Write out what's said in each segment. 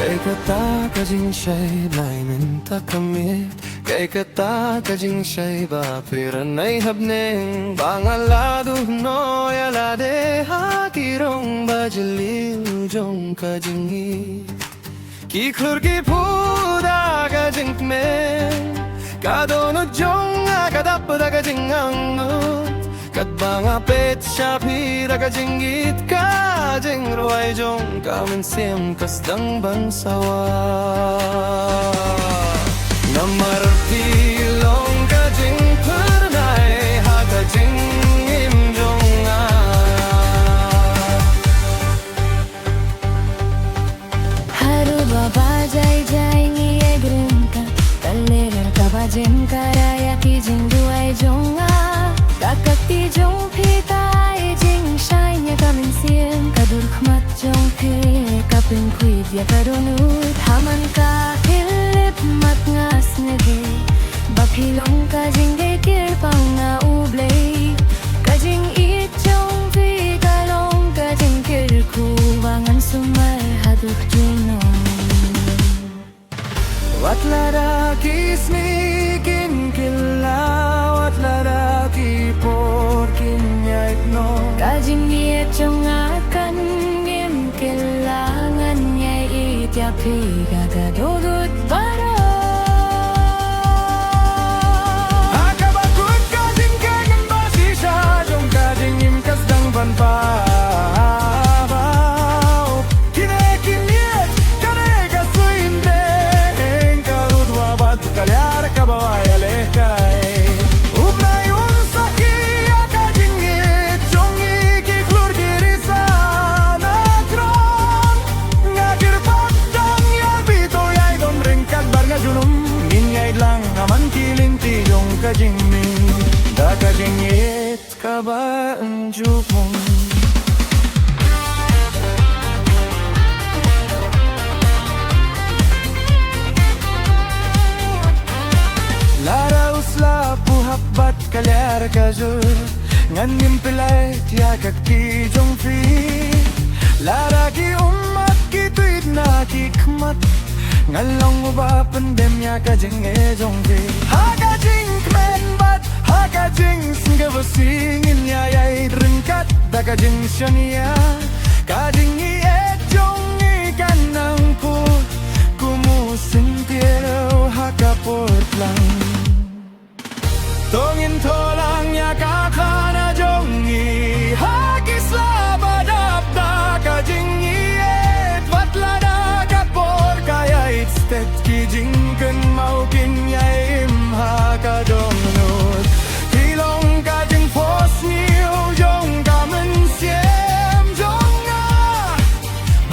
Kay kata kajing siya'y naimin takamit Kay kata kajing siya'y bapiran ay habning Bangalado no yalade hakirong bajilil jong kajingi Kiklur ki puda kajing kmen Kadono jong akadapada kajing angut Kadbanga pet syapi daga jinggit kajing ruai jong kamen siem kasdang bansawa Namar pilong kajing pernai ha kajing im jong Haru baba jai jai ngi egrimka Talerer kabajim karaya ki jing ruai jong Kakakti jong pitai jing shai nya kamin siem kadur khmat jong pe kapin kui dia kadonut haman ka hilip mat ngas nge bapilong ka jing ge kir pang na ublei ka jing it jong pi kalong ka jing kir ku bangan sumai haduk junong Watlara kismi kin kila Watlara ki por kin yait no Kajing niat jong akan ngim kelangan nyai itiapi gagadodut para Akabakut kajing kangen basisya Jong kajing im kasdang banpabau Kinekin yet kane kasuinde Engkarut wabat kalyar kabaway alekay Upnayun saki akajing it Jong ikiklur diri sa natron Ngakir padang yabito yay don ringkat bar nga junum Nginyay lang aman kilinti jong kajing mi Da kajing it kabaan jupong Lara usla puhabat kalyar kajur Nganim pilay tiagak ki jong fi Lara ki umat ki tuit na ki kmat Ngalong uba pandemya kajing e jong fi Ha kajing kmen bat ha kajing singgavasingin yayay ringkat Da kajing syania kajing i e jong i kanang put Kumusin piero ha kapot lang Tongin tolang ya kakana jongi Hakis labadap da kajingi et Vatlada kapor kaya itstet kijingken maukin ya im hakadongnut Tilong kajing fos niyo jong kamen siem jonga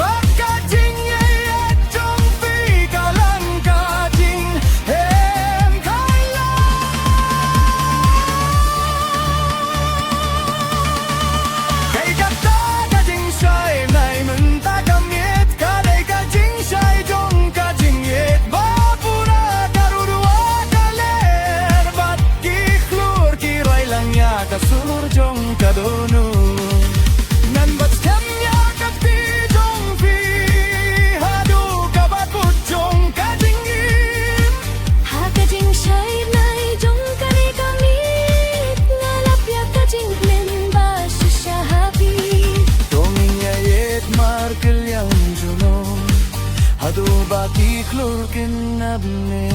Bak kajing et jong fi kalang kajing em kala Kay kata kajing siya'y naimin takamit Kaday kajing siya'y jong kajing it Bapura karudua kaler Bat kiklur kiray lang ya kasur jong kadonu Nan bat skem ya kati jong fi Hadu kabakut jong kajing im Ha kajing shai nai jong kani kamit Ngalap ya kajing men ba shisha happy Tongin ya yet markel yang juno Hadu ba kiklur kinabne